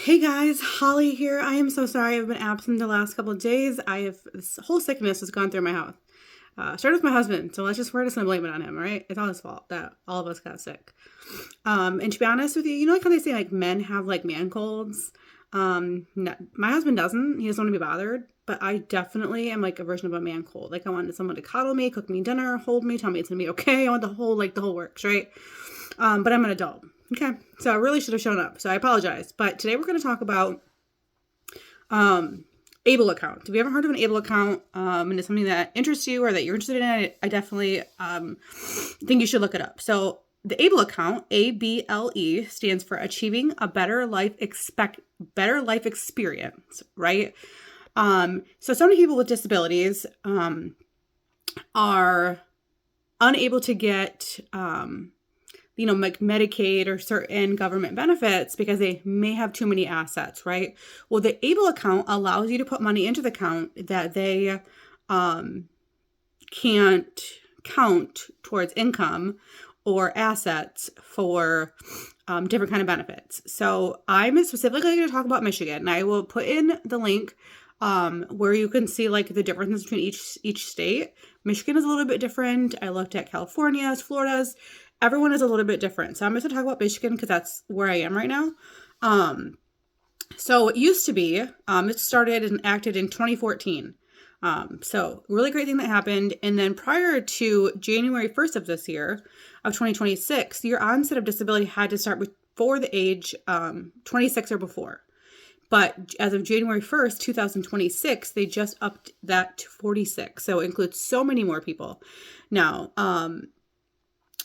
Hey guys, Holly here. I am so sorry I've been absent the last couple of days. This whole sickness has gone through my house. Started with my husband, so we're just gonna blame it on him, all right? It's all his fault that all of us got sick. And to be honest with you, you know like how they say like men have like man colds? No, my husband doesn't. He doesn't want to be bothered, but I definitely am like a version of a man cold. Like I wanted someone to cuddle me, cook me dinner, hold me, tell me it's gonna be okay. I want the whole works, right? But I'm an adult. Okay, so I really should have shown up. So I apologize. But today we're going to talk about Able account. Have you ever heard of an Able account? And it's something that interests you or that you're interested in? I definitely think you should look it up. So the Able account, ABLE, stands for Achieving a Better Life Experience, right? So many people with disabilities are unable to get like Medicaid or certain government benefits because they may have too many assets, right? Well, the ABLE account allows you to put money into the account that they can't count towards income or assets for different kind of benefits. So I'm specifically going to talk about Michigan, and I will put in the link where you can see like the differences between each state. Michigan is a little bit different. I looked at California's, Florida's. Everyone is a little bit different. So I'm just going to talk about Michigan because that's where I am right now. So it used to be, it started and acted in 2014. So really great thing that happened. And then prior to January 1st of this year, of 2026, your onset of disability had to start before the age 26 or before. But as of January 1st, 2026, they just upped that to 46. So it includes so many more people. Now,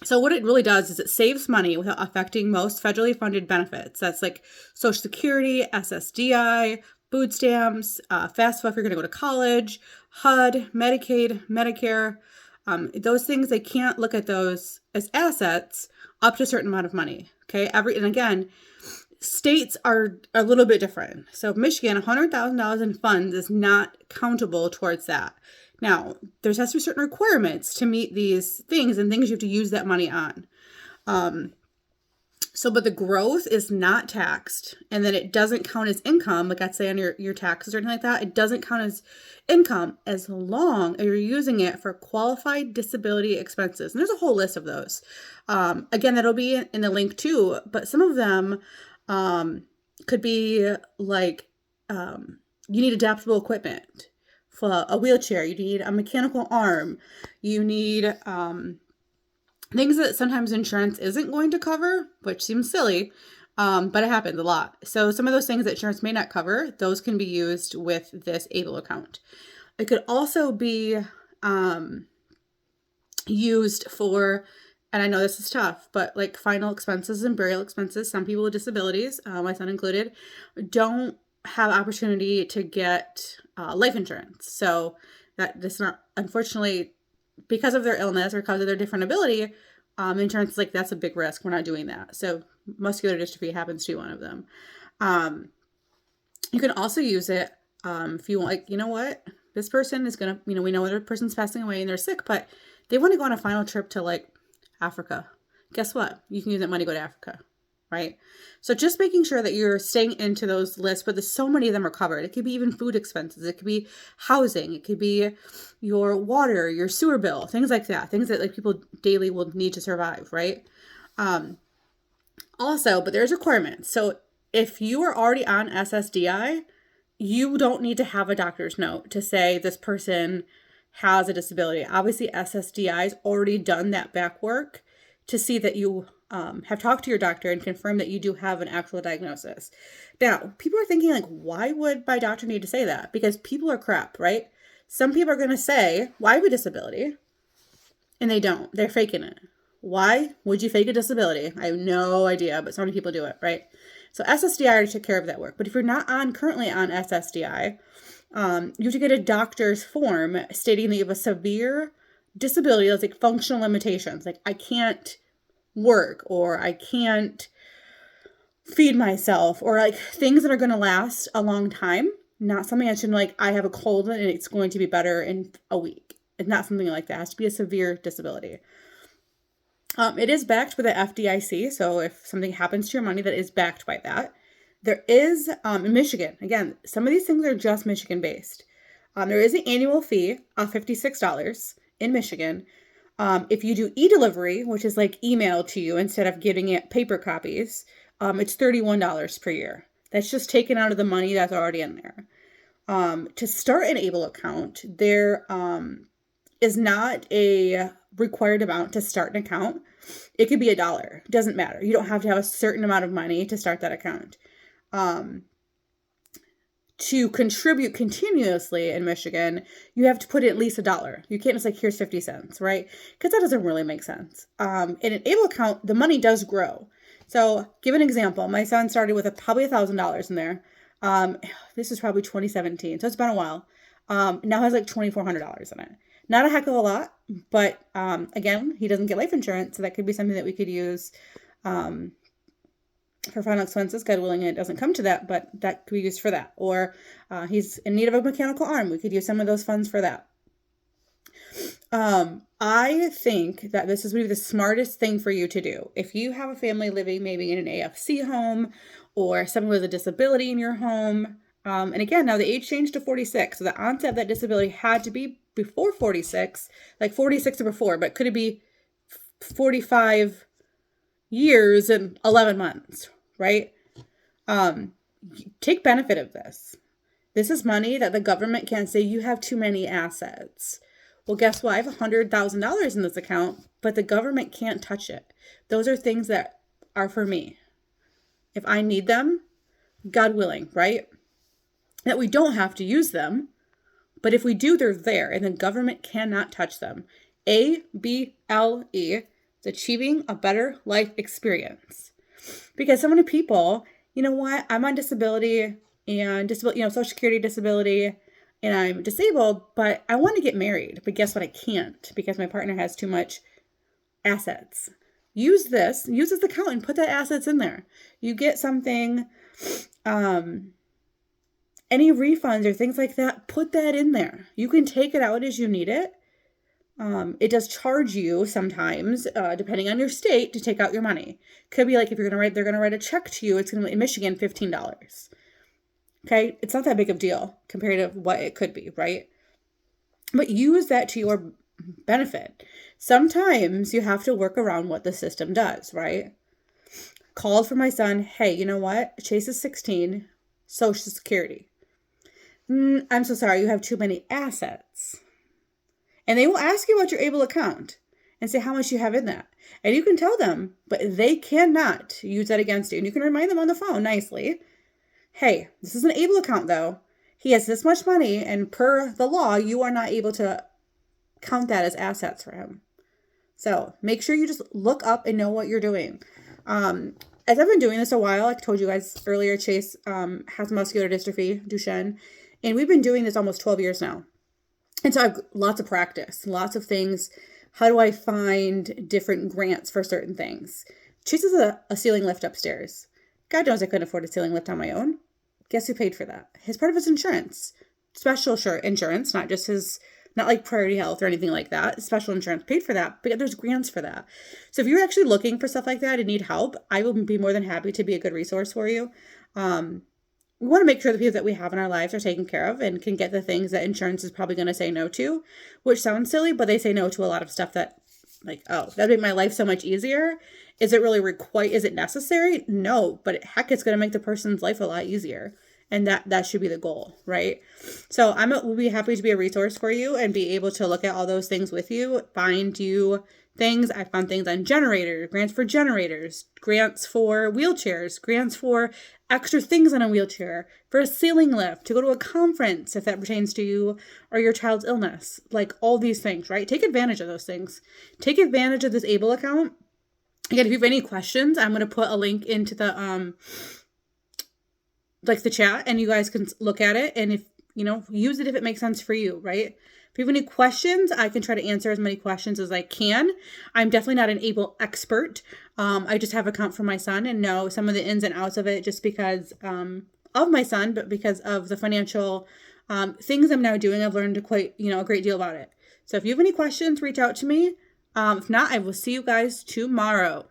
so what it really does is it saves money without affecting most federally funded benefits. That's like Social Security, SSDI, food stamps, FAFSA if you're going to go to college, HUD, Medicaid, Medicare. Those things, they can't look at those as assets up to a certain amount of money. Okay, and again, states are a little bit different. So Michigan, $100,000 in funds is not countable towards that. Now, there's has to be certain requirements to meet these things and things you have to use that money on. But the growth is not taxed, and then it doesn't count as income, like I'd say on your taxes or anything like that. It doesn't count as income as long as you're using it for qualified disability expenses. And there's a whole list of those. Again, that'll be in the link too, but some of them could be like you need adaptable equipment. For a wheelchair, you need a mechanical arm, you need things that sometimes insurance isn't going to cover, which seems silly, but it happens a lot. So some of those things that insurance may not cover, those can be used with this ABLE account. It could also be used for, and I know this is tough, but like final expenses and burial expenses. Some people with disabilities, my son included, don't have opportunity to get life insurance. So that's not, unfortunately, because of their illness or because of their different ability, insurance is like, that's a big risk. We're not doing that. So muscular dystrophy happens to be one of them. You can also use it if you want, like, you know what, this person is going to, we know other person's passing away and they're sick, but they want to go on a final trip to like Africa. Guess what? You can use that money to go to Africa. Right? So just making sure that you're staying into those lists, but there's so many of them are covered. It could be even food expenses. It could be housing. It could be your water, your sewer bill, things like that. Things that like people daily will need to survive, right? Also, but there's requirements. So if you are already on SSDI, you don't need to have a doctor's note to say this person has a disability. Obviously, SSDI's already done that back work to see that you have talked to your doctor and confirmed that you do have an actual diagnosis. Now, people are thinking like, why would my doctor need to say that? Because people are crap, right? Some people are going to say, well, I have a disability. And they don't. They're faking it. Why would you fake a disability? I have no idea, but so many people do it, right? So SSDI already took care of that work. But if you're not currently on SSDI, you have to get a doctor's form stating that you have a severe disability that's like functional limitations. Like I can't work, or I can't feed myself, or like things that are going to last a long time. Not something I should like, I have a cold and it's going to be better in a week. It's not something like that. It has to be a severe disability. It is backed by the FDIC. So if something happens to your money, that is backed by that. There is, in Michigan, again, some of these things are just Michigan based. There is an annual fee of $56 in Michigan. If you do e-delivery, which is like email to you instead of getting it paper copies, it's $31 per year. That's just taken out of the money that's already in there. To start an ABLE account, there is not a required amount to start an account. It could be $1. It doesn't matter. You don't have to have a certain amount of money to start that account. To contribute continuously in Michigan, you have to put in at least $1. You can't just like, here's 50 cents, right? Because that doesn't really make sense. In an ABLE account, the money does grow. So give an example. My son started with probably $1,000 in there. This is probably 2017, so it's been a while. Now has like $2,400 in it. Not a heck of a lot, but again, he doesn't get life insurance, so that could be something that we could use for final expenses. God willing, it doesn't come to that, but that could be used for that. Or he's in need of a mechanical arm. We could use some of those funds for that. I think that this is really the smartest thing for you to do. If you have a family living maybe in an AFC home or someone with a disability in your home, and again, now the age changed to 46. So the onset of that disability had to be before 46, like 46 or before, but could it be 45 years and 11 months, right? Take benefit of this. This is money that the government can't say you have too many assets. Well, guess what? I have $100,000 in this account, but the government can't touch it. Those are things that are for me. If I need them, God willing, right? That we don't have to use them, but if we do, they're there, and the government cannot touch them. ABLE is achieving a better life experience. Because so many people, you know what? I'm on disability and Social Security disability, and I'm disabled, but I want to get married. But guess what? I can't because my partner has too much assets. Use this account and put that assets in there. You get something, any refunds or things like that, put that in there. You can take it out as you need it. It does charge you sometimes, depending on your state, to take out your money. Could be like if they're going to write a check to you, it's going to be in Michigan, $15. Okay. It's not that big of a deal compared to what it could be, right? But use that to your benefit. Sometimes you have to work around what the system does, right? Called for my son. Hey, you know what? Chase is 16, Social Security. I'm so sorry. You have too many assets. And they will ask you about your ABLE account and say how much you have in that. And you can tell them, but they cannot use that against you. And you can remind them on the phone nicely. Hey, this is an ABLE account though. He has this much money, and per the law, you are not able to count that as assets for him. So make sure you just look up and know what you're doing. As I've been doing this a while, like I told you guys earlier, Chase has muscular dystrophy, Duchenne, and we've been doing this almost 12 years now. And so I have lots of practice, lots of things. How do I find different grants for certain things? Chase has a ceiling lift upstairs. God knows I couldn't afford a ceiling lift on my own. Guess who paid for that? His part of his insurance. Special insurance, not like Priority Health or anything like that. Special insurance paid for that, but there's grants for that. So if you're actually looking for stuff like that and need help, I will be more than happy to be a good resource for you. We want to make sure the people that we have in our lives are taken care of and can get the things that insurance is probably going to say no to, which sounds silly, but they say no to a lot of stuff that, like, oh, that'd make my life so much easier. Is it really is it necessary? No, but heck, it's going to make the person's life a lot easier. And that should be the goal, right? So we'll be happy to be a resource for you and be able to look at all those things with you, find you things. I found things on grants for generators, grants for wheelchairs, grants for extra things on a wheelchair, for a ceiling lift, to go to a conference if that pertains to you or your child's illness, like all these things, right? Take advantage of those things. Take advantage of this ABLE account. Again, if you have any questions, I'm going to put a link into the chat, and you guys can look at it, and if use it if it makes sense for you, right? If you have any questions, I can try to answer as many questions as I can. I'm definitely not an ABLE expert. I just have an account for my son and know some of the ins and outs of it just because of my son, but because of the financial things I'm now doing, I've learned quite a great deal about it. So if you have any questions, reach out to me. If not, I will see you guys tomorrow.